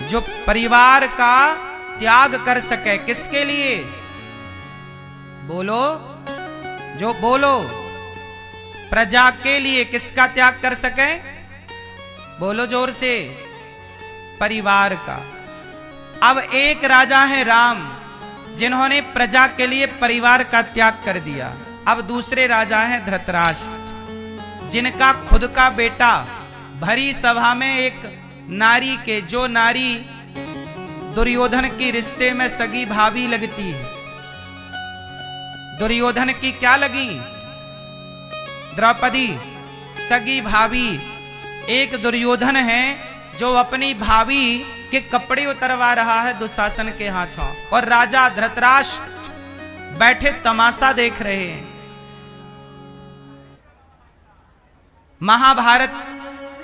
जो परिवार का त्याग कर सके। किसके लिए? बोलो, जो बोलो, प्रजा के लिए। किसका त्याग कर सके? बोलो जोर से, परिवार का। अब एक राजा है राम, जिन्होंने प्रजा के लिए परिवार का त्याग कर दिया। अब दूसरे राजा हैं धृतराष्ट्र, जिनका खुद का बेटा भरी सभा में एक नारी के, जो नारी दुर्योधन की रिश्ते में सगी भाभी लगती है। दुर्योधन की क्या लगी? द्रौपदी, सगी भाभी। एक दुर्योधन है जो अपनी भाभी के कपड़े उतरवा रहा है दुशासन के हाथों, और राजा धृतराष्ट्र बैठे तमाशा देख रहे हैं। महाभारत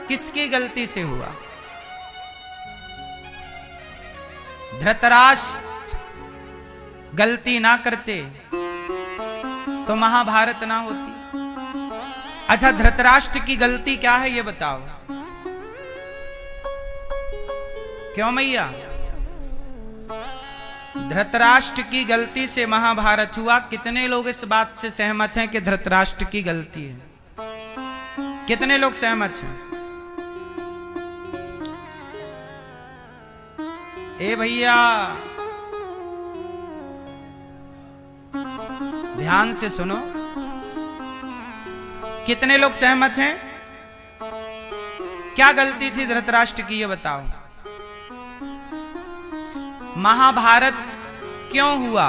किसकी गलती से हुआ? धृतराष्ट्र गलती ना करते तो महाभारत ना होती। अच्छा, धृतराष्ट्र की गलती क्या है ये बताओ। क्यों मैया? धृतराष्ट्र की गलती से महाभारत हुआ। कितने लोग इस बात से सहमत हैं कि धृतराष्ट्र की गलती है? कितने लोग सहमत हैं? ए भैया, ध्यान से सुनो। कितने लोग सहमत हैं? क्या गलती थी धृतराष्ट्र की ये बताओ। महाभारत क्यों हुआ?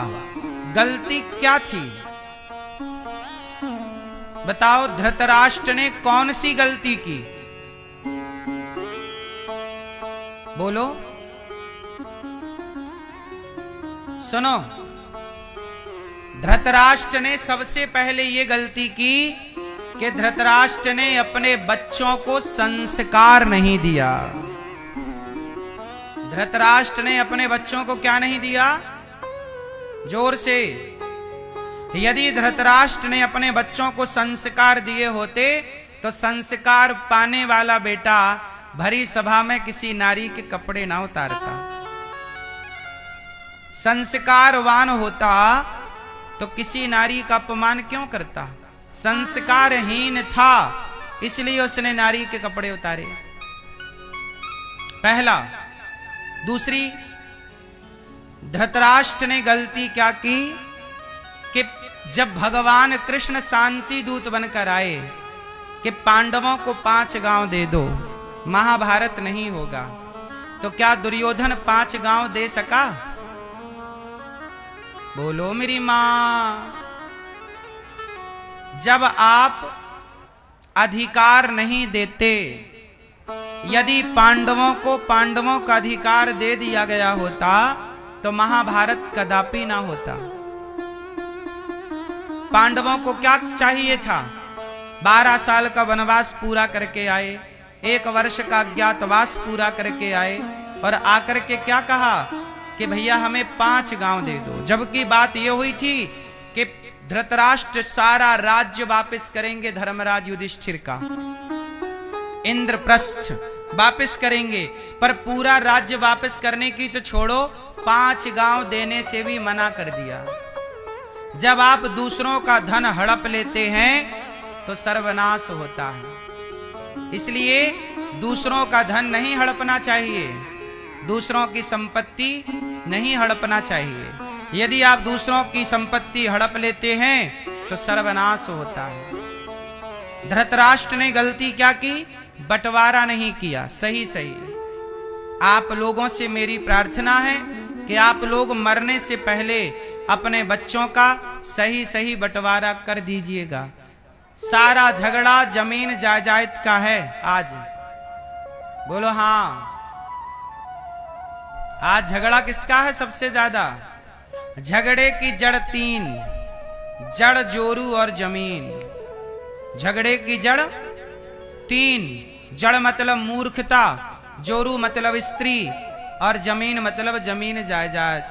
गलती क्या थी? बताओ, धृतराष्ट्र ने कौन सी गलती की? बोलो, सुनो। धृतराष्ट्र ने सबसे पहले ये गलती की कि धृतराष्ट्र ने अपने बच्चों को संस्कार नहीं दिया। धृतराष्ट्र ने अपने बच्चों को क्या नहीं दिया? जोर से। यदि धृतराष्ट्र ने अपने बच्चों को संस्कार दिए होते तो संस्कार पाने वाला बेटा भरी सभा में किसी नारी के कपड़े ना उतारता। संस्कारवान होता तो किसी नारी का अपमान क्यों करता? संस्कारहीन था, इसलिए उसने नारी के कपड़े उतारे। पहला। दूसरी, धृतराष्ट्र ने गलती क्या की कि जब भगवान कृष्ण शांति दूत बनकर आए कि पांडवों को 5 गांव दे दो, महाभारत नहीं होगा, तो क्या दुर्योधन 5 गांव दे सका? बोलो मेरी मां। जब आप अधिकार नहीं देते, यदि पांडवों को पांडवों का अधिकार दे दिया गया होता तो महाभारत कदापि ना होता। पांडवों को क्या चाहिए था? 12 साल का वनवास पूरा करके आए, 1 वर्ष का अज्ञातवास पूरा करके आए, और आकर के क्या कहा कि भैया हमें 5 गांव दे दो। जबकि बात यह हुई थी कि धृतराष्ट्र सारा राज्य वापस करेंगे धर्मराज युधिष्ठिर का, इंद्रप्रस्थ वापस करेंगे, पर पूरा राज्य वापस करने की तो छोड़ो, 5 गांव देने से भी मना कर दिया। जब आप दूसरों का धन हड़प लेते हैं तो सर्वनाश होता है। इसलिए दूसरों का धन नहीं हड़पना चाहिए, दूसरों की संपत्ति नहीं हड़पना चाहिए। यदि आप दूसरों की संपत्ति हड़प लेते हैं तो सर्वनाश होता है। धृतराष्ट्र ने गलती क्या की? बंटवारा नहीं किया। सही सही। आप लोगों से मेरी प्रार्थना है कि आप लोग मरने से पहले अपने बच्चों का सही सही बंटवारा कर दीजिएगा। सारा झगड़ा जमीन जायदाद का है आज। बोलो हाँ। आज झगड़ा किसका है सबसे ज्यादा? झगड़े की जड़ 3, जड़, जोरू और जमीन। झगड़े की जड़ 3, जड़ मतलब मूर्खता, जोरू मतलब स्त्री, और जमीन मतलब जमीन जायदाद।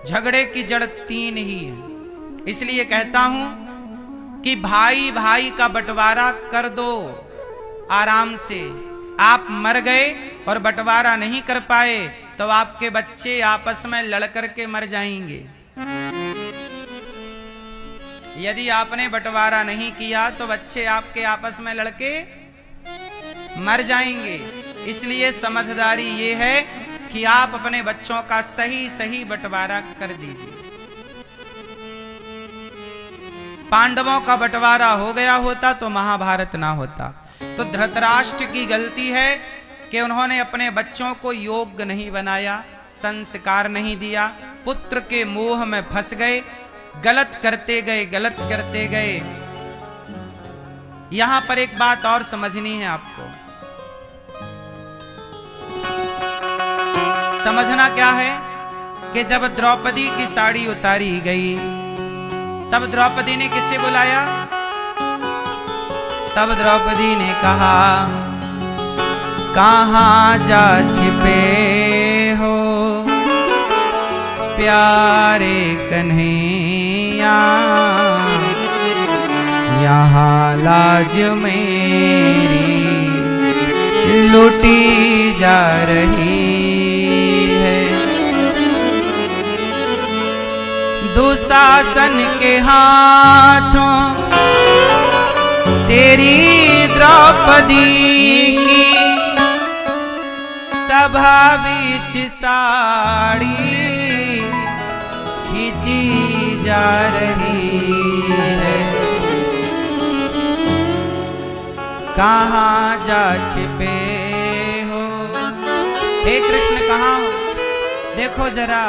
झगड़े की जड़ 3 ही है। इसलिए कहता हूं कि भाई भाई का बंटवारा कर दो आराम से। आप मर गए और बंटवारा नहीं कर पाए तो आपके बच्चे आपस में लड़कर के मर जाएंगे। यदि आपने बंटवारा नहीं किया तो बच्चे आपके आपस में लड़के मर जाएंगे। इसलिए समझदारी ये है कि आप अपने बच्चों का सही सही बंटवारा कर दीजिए। पांडवों का बंटवारा हो गया होता तो महाभारत ना होता। तो धृतराष्ट्र की गलती है कि उन्होंने अपने बच्चों को योग्य नहीं बनाया, संस्कार नहीं दिया, पुत्र के मोह में फंस गए, गलत करते गए, गलत करते गए। यहां पर एक बात और समझनी है आपको। समझना क्या है कि जब द्रौपदी की साड़ी उतारी गई तब द्रौपदी ने किसे बुलाया? तब द्रौपदी ने कहा, कहाँ जा छिपे हो प्यारे कन्हैया, यहाँ लाज मेरी लुटी जा रही है। दुशासन के हाथों तेरी द्रौपदी की सभा बीच साड़ी खींची जा रही है। कहाँ जा छिपे हो हे कृष्ण, कहाँ हो? देखो जरा,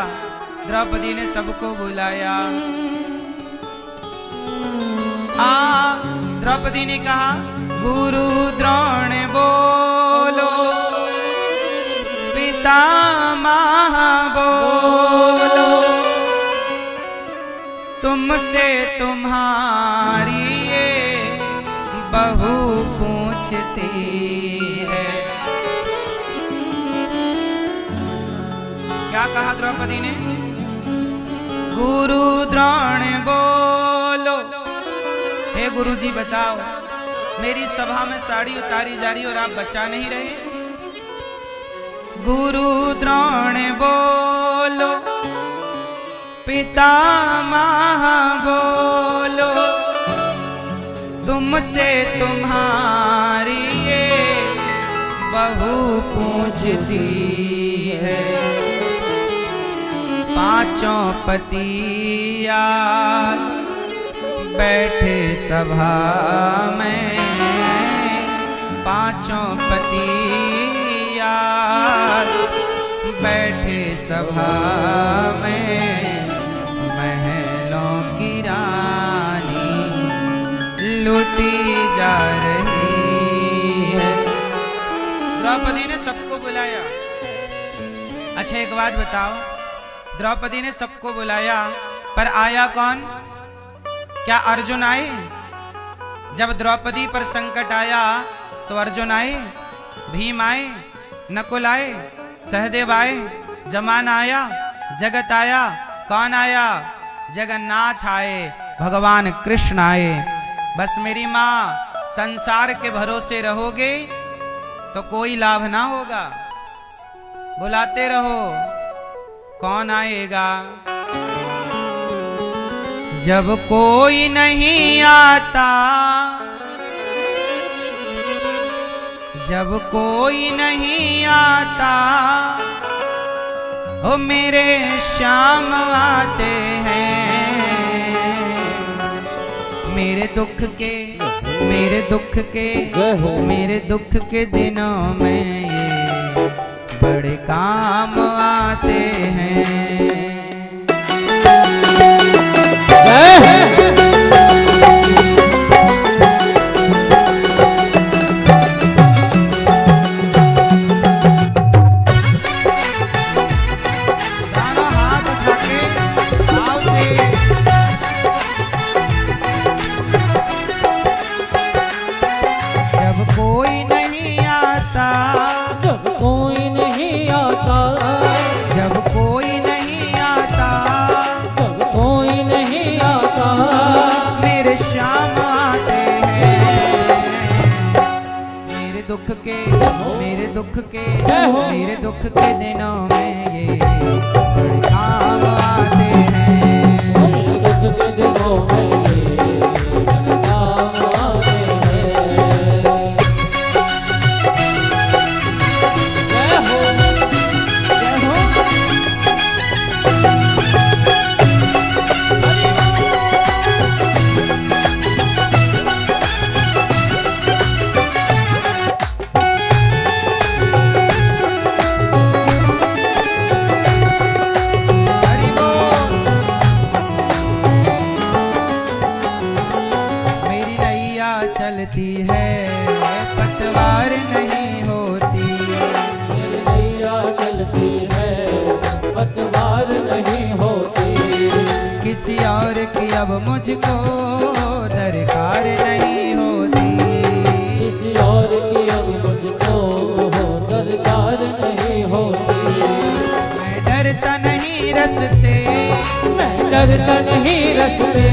द्रौपदी ने सबको बुलाया। द्रौपदी ने कहा, गुरु द्रोण बोलो, पितामह बोलो, तुमसे तुम्हारी ये बहू पूछती है। क्या कहा द्रौपदी ने? गुरु द्रोण बोलो, हे गुरुजी बताओ, मेरी सभा में साड़ी उतारी जा रही और आप बचा नहीं रहे। गुरु द्रोण बोलो, पितामह बोलो, तुमसे तुम्हारी ये बहू पूछती है। पांचों पति आज बैठे सभा में, पांचों पति आज बैठे सभा में, महलों की रानी लुटी जा रही है। द्रौपदी ने सबको बुलाया। अच्छा एक बात बताओ, द्रौपदी ने सबको बुलाया पर आया कौन? क्या अर्जुन आए? जब द्रौपदी पर संकट आया तो अर्जुन आए, भीम आए, नकुल आए, सहदेव आए, जमान आया, जगत आया। कौन आया? जगन्नाथ आए, भगवान कृष्ण आए। बस मेरी माँ, संसार के भरोसे रहोगे तो कोई लाभ ना होगा, बुलाते रहो। कौन आएगा? जब कोई नहीं आता, जब कोई नहीं आता, ओ मेरे श्याम आते हैं। मेरे दुख के, मेरे दुख के, मेरे दुख के दिनों में ये बड़े काम आते हैं। जब कोई नहीं दुख के दिनों में ये बड़े काम आते हैं। मेरे दुख के दिनों में ये बड़े काम आते हैं। जय हो, जय हो। हरि बोल। मेरी नैया चलती है पतवार नहीं होती। मेरी नैया चलती है पतवार नहीं होती। किसी और की अब मुझको दरकार नहीं होती। किसी और की अब मुझको दरकार नहीं होती। मैं डरता नहीं रस्ते, मैं डरता नहीं रस्ते।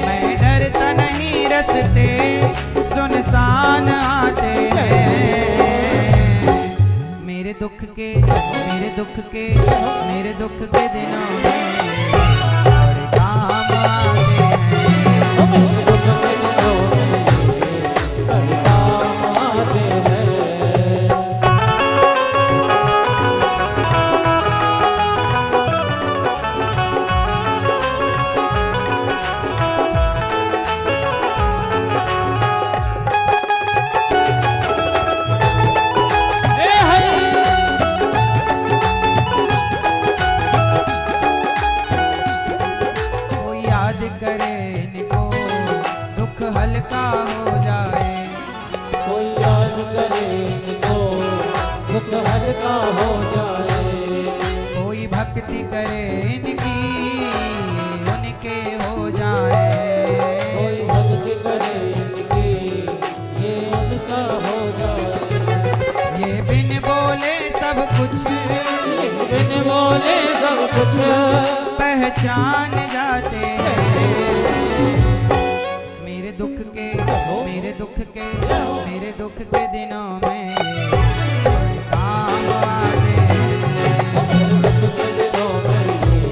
मैं डरता नहीं रस्ते सुनसान आते हैं। मेरे दुख के मेरे दुख के मेरे दुख के दिनों में बड़े काम आते हैं। मेरे दुख के दिनों में बड़े काम आते हैं। हे हरि। कोई याद करे इनको दुख हल्का हो जाए। कोई याद करे इनको दुख हल्का हो जाए। कोई भक्ति करे इनकी उनके हो जाए। कोई भक्ति करे इनकी ये उनका हो जाए। ये बिन बोले सब कुछ बिन बोले सब कुछ पहचान जाते हैं। मेरे दुख के मेरे दुख के मेरे दुख के दिनों में ये काम आते हैं। मेरे दुख के दिनों में ये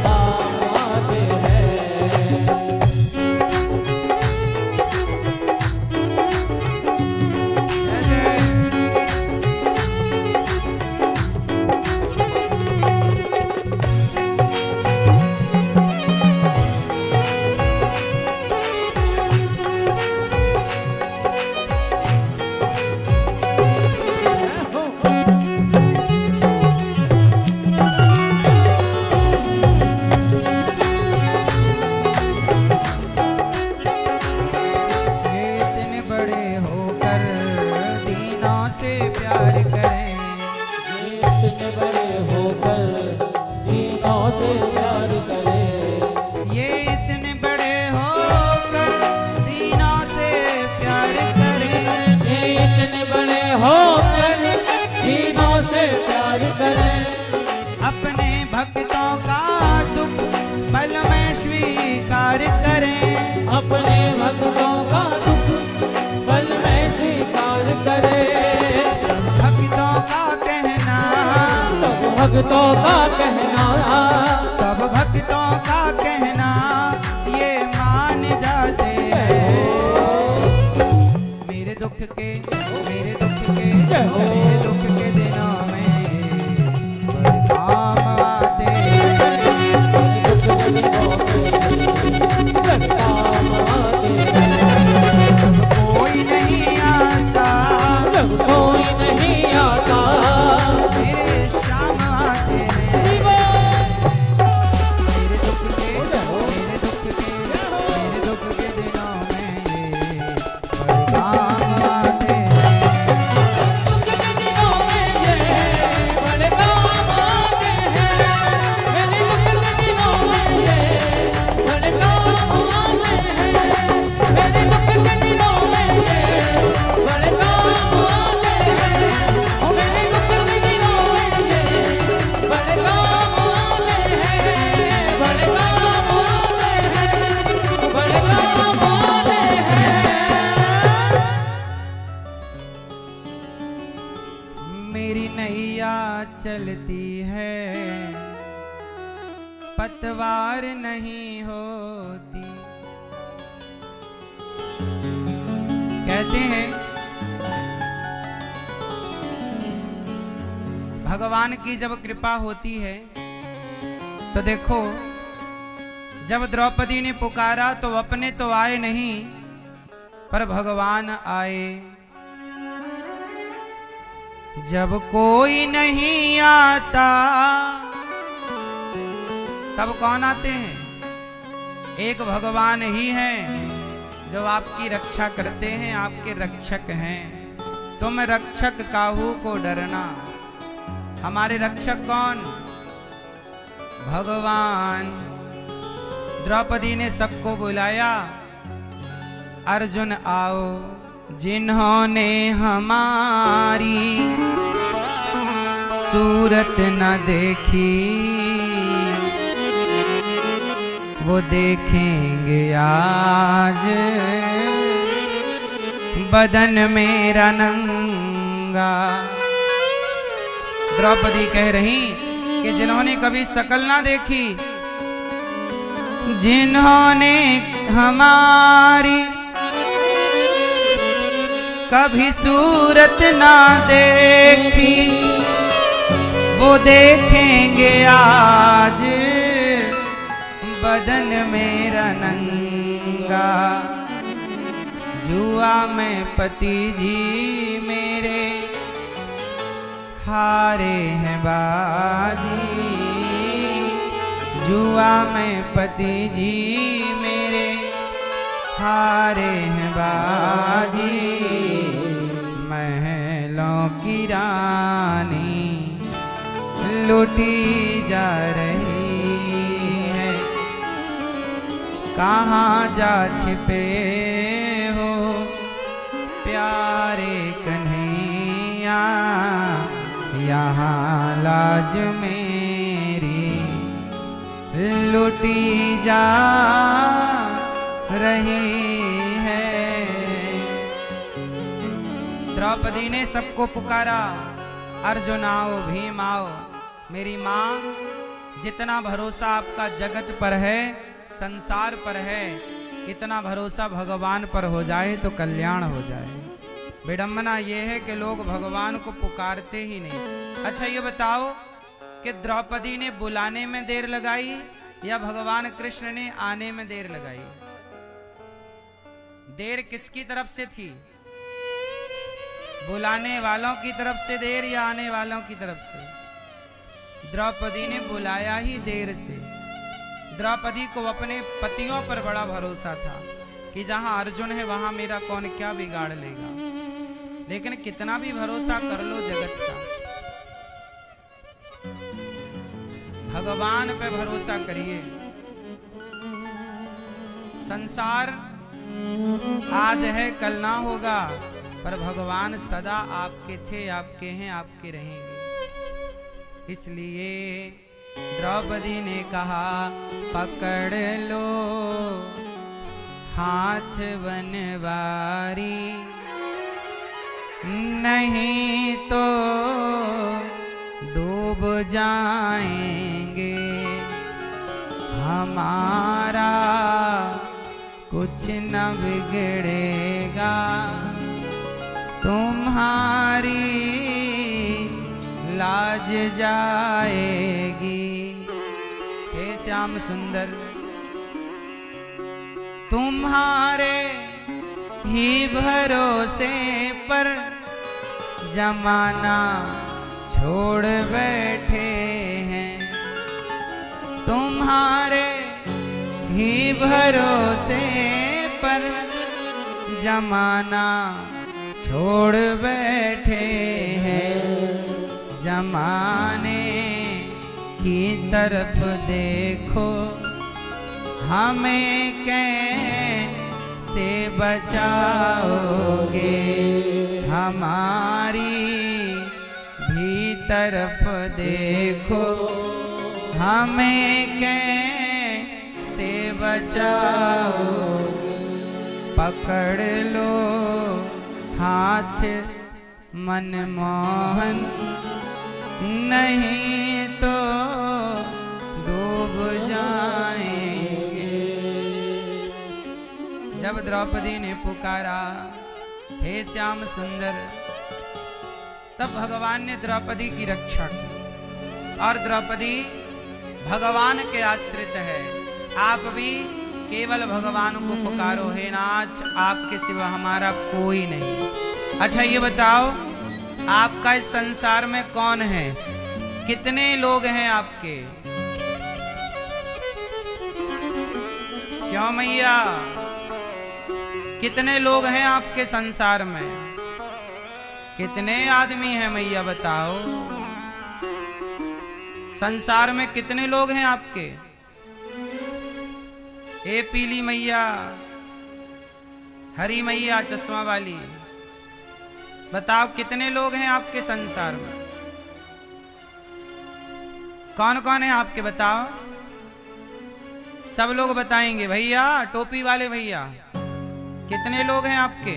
काम आते हैं। ये इतने बड़े होकर दीनों से प्यार करें। ये इतने बड़े होकर दीनों से प्यार करें। ये इतने बड़े होकर दीनों से प्यार करें। ये इतने बड़े होकर दीनों से प्यार करें। अपने भक्तों का दुख पल में स्वीकार करें। अपने भक्तों का दुख पल में स्वीकार करें। भक्तों का कहना सब भक्तों का कहना सब भक्तों का कहना ये मान जाते हैं। मेरे दुख के मेरे दुख के मेरे दुख के दिनों में बड़े काम आते हैं। काम आते हैं। कोई नहीं आता जब कोई नहीं आता मेरे शाम आते हैं। शिवा। चलती है, पतवार नहीं होती। कहते हैं भगवान की जब कृपा होती है तो देखो, जब द्रौपदी ने पुकारा तो अपने तो आए नहीं, पर भगवान आए। जब कोई नहीं आता तब कौन आते हैं? एक भगवान ही हैं जो आपकी रक्षा करते हैं, आपके रक्षक हैं। तुम रक्षक काहू को डरना। हमारे रक्षक कौन? भगवान। द्रौपदी ने सबको बुलाया, अर्जुन आओ, जिन्होंने हमारी सूरत न देखी वो देखेंगे आज बदन मेरा नंगा। द्रौपदी कह रही कि जिन्होंने कभी शकल ना देखी, जिन्होंने हमारी कभी सूरत ना देखी वो देखेंगे आज बदन मेरा नंगा। जुआ में पति जी मेरे हारे हैं बाजी, जुआ में पति जी मेरे हारे हैं बाजी। महलों की रानी लुटी जा रही है, कहाँ जा छिपे हो प्यारे कन्हैया, यहाँ लाज मेरी लुटी जा रही है। द्रौपदी ने सबको पुकारा, अर्जुन आओ, भीम आओ। मेरी माँ, जितना भरोसा आपका जगत पर है, संसार पर है, इतना भरोसा भगवान पर हो जाए तो कल्याण हो जाए। विडंबना यह है कि लोग भगवान को पुकारते ही नहीं। अच्छा ये बताओ कि द्रौपदी ने बुलाने में देर लगाई या भगवान कृष्ण ने आने में देर लगाई? देर किसकी तरफ से थी? बुलाने वालों की तरफ से देर या आने वालों की तरफ से? द्रौपदी ने बुलाया ही देर से। द्रौपदी को अपने पतियों पर बड़ा भरोसा था कि जहां अर्जुन है वहां मेरा कौन क्या बिगाड़ लेगा। लेकिन कितना भी भरोसा कर लो जगत का, भगवान पे भरोसा करिए। संसार आज है कल ना होगा, पर भगवान सदा आपके थे, आपके हैं, आपके रहेंगे। इसलिए द्रौपदी ने कहा, पकड़ लो हाथ बनवारी, नहीं तो डूब जाएंगे, हमारा कुछ न बिगड़ेगा, तुम्हारी लाज जाएगी। हे श्याम सुंदर, तुम्हारे ही भरोसे पर जमाना छोड़ बैठे हैं, तुम्हारे ही भरोसे पर जमाना छोड़ बैठे हैं। जमाने की तरफ देखो, हमें कैसे बचाओगे, हमारी भी तरफ देखो, हमें कैसे बचाओ। पकड़ लो हाथ मनमोहन, नहीं तो डूब जाएंगे। जब द्रौपदी ने पुकारा हे श्याम सुंदर, तब भगवान ने द्रौपदी की रक्षा की। और द्रौपदी भगवान के आश्रित है। आप भी केवल भगवान को पुकारो, हे नाथ आपके सिवा हमारा कोई नहीं। अच्छा ये बताओ, आपका इस संसार में कौन है? कितने लोग हैं आपके? क्यों मैया, कितने लोग हैं आपके संसार में? कितने आदमी हैं मैया बताओ? संसार में कितने लोग हैं आपके? ए पीली मैया, हरी मैया चश्मा वाली, बताओ कितने लोग हैं आपके संसार में? कौन कौन है आपके बताओ? सब लोग बताएंगे। भैया टोपी वाले भैया, कितने लोग हैं आपके?